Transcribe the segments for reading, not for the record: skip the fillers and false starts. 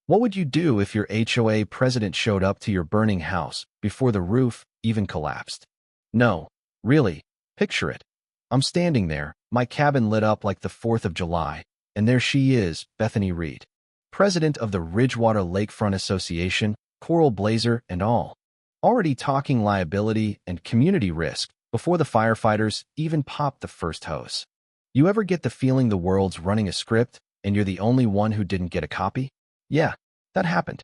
What would you do if your HOA president showed up to your burning house before the roof even collapsed? No, really, picture it. I'm standing there, my cabin lit up like the 4th of July, and there she is, Bethany Reed, president of the Ridgewater Lakefront Association, coral blazer and all, already talking liability and community risk before the firefighters even popped the first hose. You ever get the feeling the world's running a script and you're the only one who didn't get a copy? Yeah, that happened.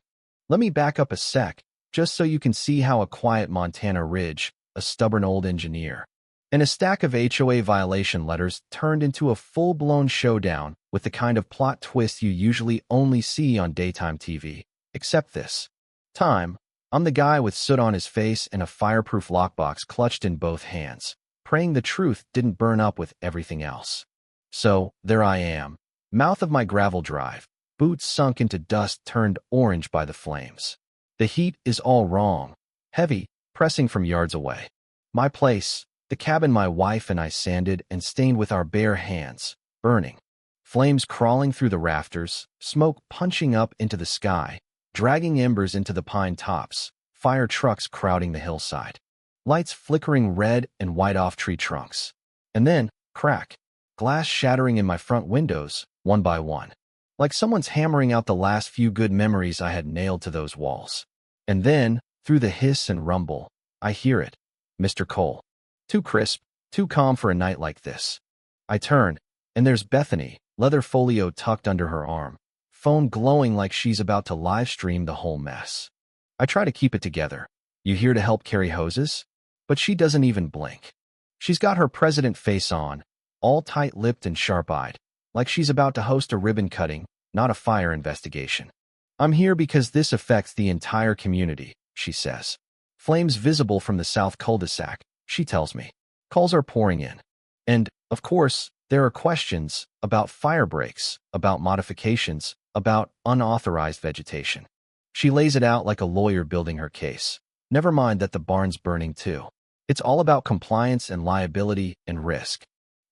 Let me back up a sec, just so you can see how a quiet Montana ridge, a stubborn old engineer, and a stack of HOA violation letters turned into a full-blown showdown with the kind of plot twist you usually only see on daytime TV. Except this time, I'm the guy with soot on his face and a fireproof lockbox clutched in both hands, praying the truth didn't burn up with everything else. So, there I am, mouth of my gravel drive, boots sunk into dust turned orange by the flames. The heat is all wrong, heavy, pressing from yards away. My place, the cabin my wife and I sanded and stained with our bare hands, burning. Flames crawling through the rafters, smoke punching up into the sky, dragging embers into the pine tops, fire trucks crowding the hillside. Lights flickering red and white off tree trunks. And then, crack, glass shattering in my front windows, one by one. Like someone's hammering out the last few good memories I had nailed to those walls. And then, through the hiss and rumble, I hear it. Mr. Cole. Too crisp, too calm for a night like this. I turn, and there's Bethany, leather folio tucked under her arm, phone glowing like she's about to live stream the whole mess. I try to keep it together. You here to help carry hoses? But she doesn't even blink. She's got her president face on, all tight-lipped and sharp-eyed, like she's about to host a ribbon cutting, not a fire investigation. I'm here because this affects the entire community, she says. Flames visible from the south cul-de-sac, she tells me. Calls are pouring in. And, of course, there are questions about fire breaks, about modifications, about unauthorized vegetation. She lays it out like a lawyer building her case. Never mind that the barn's burning too. It's all about compliance and liability and risk.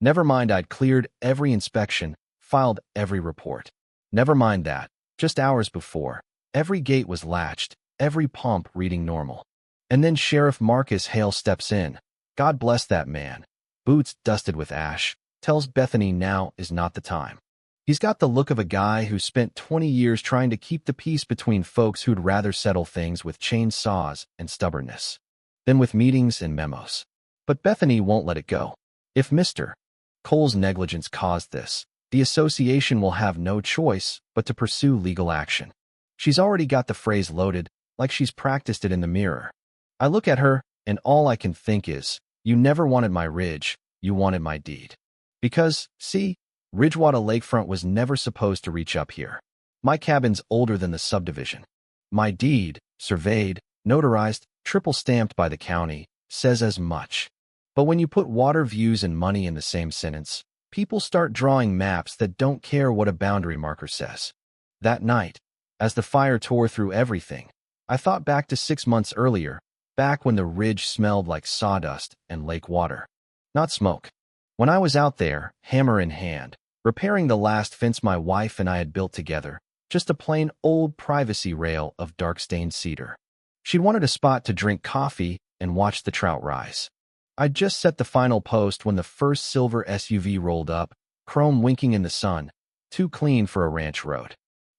Never mind I'd cleared every inspection, filed every report. Never mind that, just hours before, every gate was latched, every pump reading normal. And then Sheriff Marcus Hale steps in. God bless that man. Boots dusted with ash, tells Bethany now is not the time. He's got the look of a guy who spent 20 years trying to keep the peace between folks who'd rather settle things with chainsaws and stubbornness than with meetings and memos. But Bethany won't let it go. If Mr. Cole's negligence caused this, the association will have no choice but to pursue legal action. She's already got the phrase loaded, like she's practiced it in the mirror. I look at her, and all I can think is, you never wanted my ridge, you wanted my deed. Because, see, Ridgewater Lakefront was never supposed to reach up here. My cabin's older than the subdivision. My deed, surveyed, notarized, triple-stamped by the county, says as much. But when you put water views and money in the same sentence, people start drawing maps that don't care what a boundary marker says. That night, as the fire tore through everything, I thought back to 6 months earlier, back when the ridge smelled like sawdust and lake water. Not smoke. When I was out there, hammer in hand, repairing the last fence my wife and I had built together, just a plain old privacy rail of dark-stained cedar. She'd wanted a spot to drink coffee and watch the trout rise. I'd just set the final post when the first silver SUV rolled up, chrome winking in the sun, too clean for a ranch road.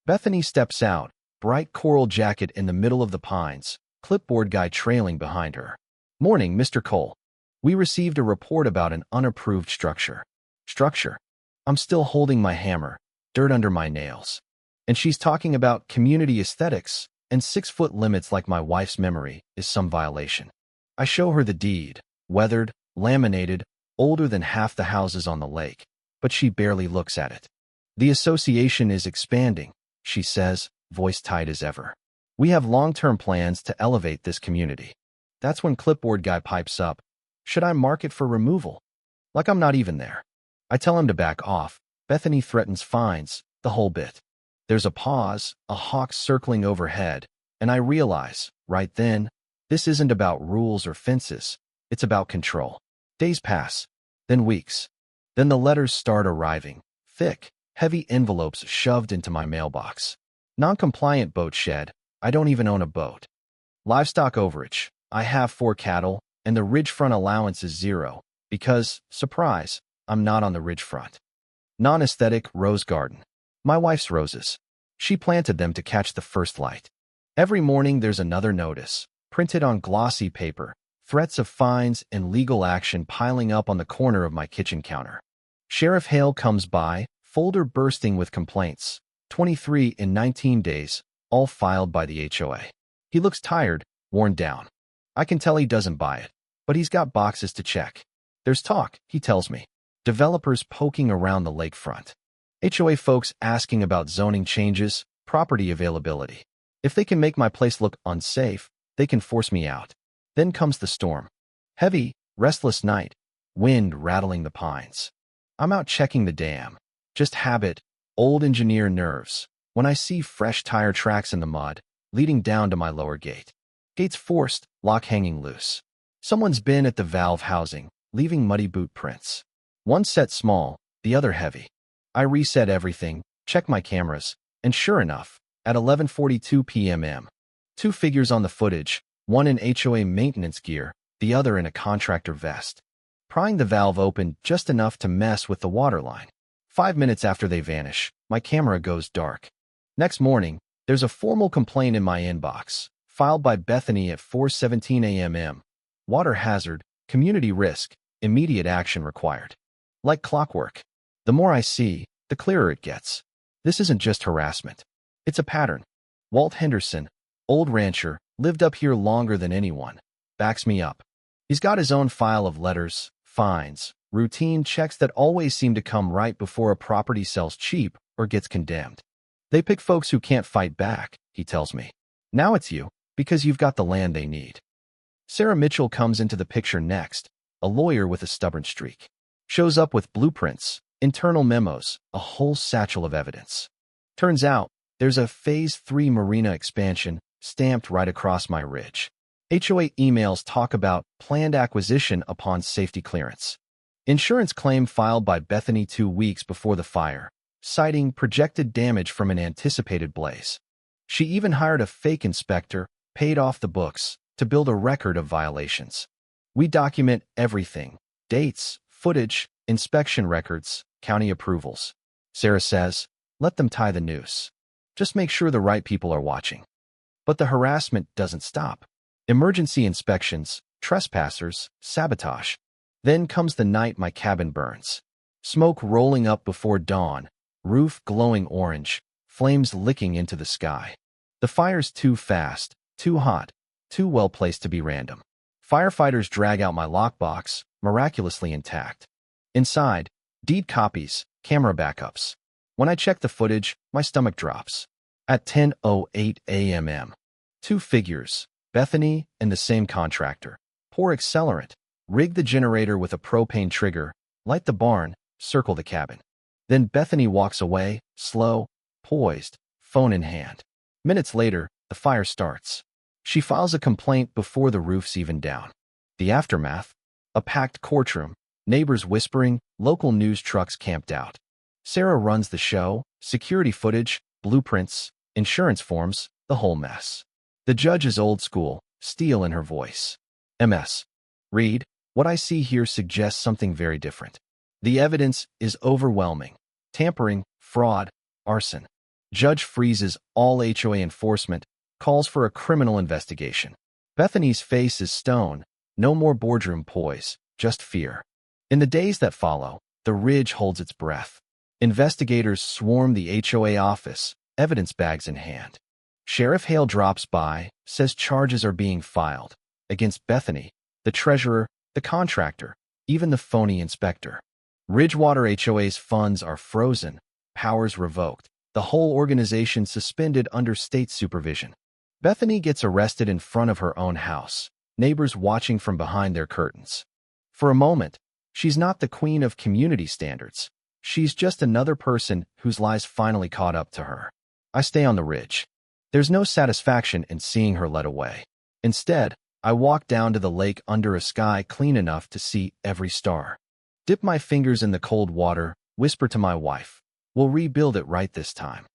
Bethany steps out, bright coral jacket in the middle of the pines, clipboard guy trailing behind her. Morning, Mr. Cole. We received a report about an unapproved structure. Structure? I'm still holding my hammer, dirt under my nails. And she's talking about community aesthetics, and 6-foot limits like my wife's memory is some violation. I show her the deed, weathered, laminated, older than half the houses on the lake, but she barely looks at it. The association is expanding, she says, voice tight as ever. We have long-term plans to elevate this community. That's when clipboard guy pipes up. Should I mark it for removal? Like I'm not even there. I tell him to back off. Bethany threatens fines, the whole bit. There's a pause, a hawk circling overhead, and I realize, right then, this isn't about rules or fences. It's about control. Days pass, then weeks. Then the letters start arriving, thick, heavy envelopes shoved into my mailbox. Non-compliant boat shed. I don't even own a boat. Livestock overage. I have 4 cattle, and the ridgefront allowance is 0, because, surprise, I'm not on the ridgefront. Non-aesthetic rose garden. My wife's roses. She planted them to catch the first light. Every morning there's another notice, printed on glossy paper, threats of fines and legal action piling up on the corner of my kitchen counter. Sheriff Hale comes by, folder bursting with complaints, 23 in 19 days, all filed by the HOA. He looks tired, worn down. I can tell he doesn't buy it, but he's got boxes to check. There's talk, he tells me. Developers poking around the lakefront. HOA folks asking about zoning changes, property availability. If they can make my place look unsafe, they can force me out. Then comes the storm. Heavy, restless night, wind rattling the pines. I'm out checking the dam. Just habit, old engineer nerves, when I see fresh tire tracks in the mud, leading down to my lower gate. Gates forced, lock hanging loose. Someone's been at the valve housing, leaving muddy boot prints. One set small, the other heavy. I reset everything, check my cameras, and sure enough, at 11:42 p.m. 2 figures on the footage, one in HOA maintenance gear, the other in a contractor vest. Prying the valve open just enough to mess with the water line. 5 minutes after they vanish, my camera goes dark. Next morning, there's a formal complaint in my inbox, filed by Bethany at 4:17 a.m. Water hazard, community risk, immediate action required. Like clockwork. The more I see, the clearer it gets. This isn't just harassment. It's a pattern. Walt Henderson, old rancher, lived up here longer than anyone, backs me up. He's got his own file of letters, fines, routine checks that always seem to come right before a property sells cheap or gets condemned. They pick folks who can't fight back, he tells me. Now it's you, because you've got the land they need. Sarah Mitchell comes into the picture next, a lawyer with a stubborn streak. Shows up with blueprints, internal memos, a whole satchel of evidence. Turns out, there's a Phase 3 marina expansion stamped right across my ridge. HOA emails talk about planned acquisition upon safety clearance. Insurance claim filed by Bethany 2 weeks before the fire, citing projected damage from an anticipated blaze. She even hired a fake inspector, paid off the books, to build a record of violations. We document everything: dates, footage, inspection records, county approvals. Sarah says, let them tie the noose. Just make sure the right people are watching. But the harassment doesn't stop. Emergency inspections, trespassers, sabotage. Then comes the night my cabin burns. Smoke rolling up before dawn, roof glowing orange, flames licking into the sky. The fire's too fast, too hot, too well placed to be random. Firefighters drag out my lockbox, miraculously intact. Inside, deed copies, camera backups. When I check the footage, my stomach drops. At 10:08 a.m. 2 figures, Bethany and the same contractor. Pour accelerant, rig the generator with a propane trigger, light the barn, circle the cabin. Then Bethany walks away, slow, poised, phone in hand. Minutes later, the fire starts. She files a complaint before the roof's even down. The aftermath? A packed courtroom, neighbors whispering, local news trucks camped out. Sarah runs the show, security footage, blueprints, insurance forms, the whole mess. The judge is old school, steel in her voice. MS. Read, what I see here suggests something very different. The evidence is overwhelming. Tampering, fraud, arson. Judge freezes all HOA enforcement, calls for a criminal investigation. Bethany's face is stone, no more boardroom poise, just fear. In the days that follow, the ridge holds its breath. Investigators swarm the HOA office, evidence bags in hand. Sheriff Hale drops by, says charges are being filed against Bethany, the treasurer, the contractor, even the phony inspector. Ridgewater HOA's funds are frozen, powers revoked, the whole organization suspended under state supervision. Bethany gets arrested in front of her own house, neighbors watching from behind their curtains. For a moment, she's not the queen of community standards. She's just another person whose lies finally caught up to her. I stay on the ridge. There's no satisfaction in seeing her led away. Instead, I walk down to the lake under a sky clean enough to see every star. Dip my fingers in the cold water, whisper to my wife, we'll rebuild it right this time.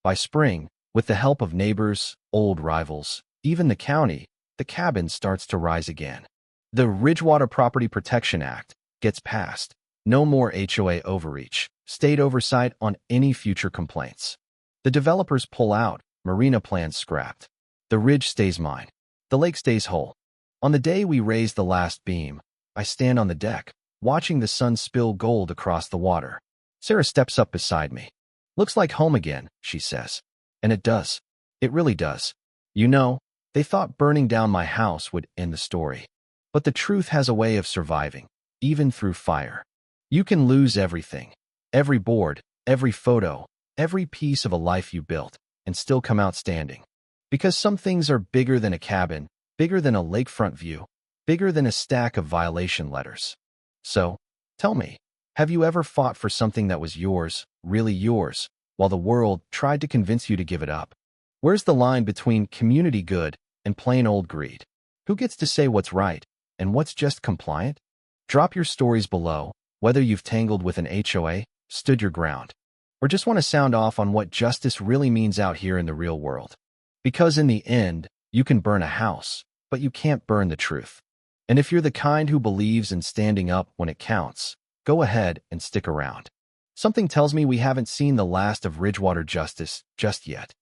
By spring, With the help of neighbors, old rivals, even the county, the cabin starts to rise again. The Ridgewater Property Protection Act gets passed. No more HOA overreach, state oversight on any future complaints. The developers pull out, marina plans scrapped. The ridge stays mine. The lake stays whole. On the day we raise the last beam, I stand on the deck, watching the sun spill gold across the water. Sarah steps up beside me. "Looks like home again," she says. And it does. It really does. You know, they thought burning down my house would end the story. But the truth has a way of surviving, even through fire. You can lose everything. Every board, every photo, every piece of a life you built, and still come out standing. Because some things are bigger than a cabin, bigger than a lakefront view, bigger than a stack of violation letters. So, tell me, have you ever fought for something that was yours, really yours, while the world tried to convince you to give it up? Where's the line between community good and plain old greed? Who gets to say what's right and what's just compliant? Drop your stories below, whether you've tangled with an HOA, stood your ground, or just want to sound off on what justice really means out here in the real world. Because in the end, you can burn a house, but you can't burn the truth. And if you're the kind who believes in standing up when it counts, go ahead and stick around. Something tells me we haven't seen the last of Ridgewater justice just yet.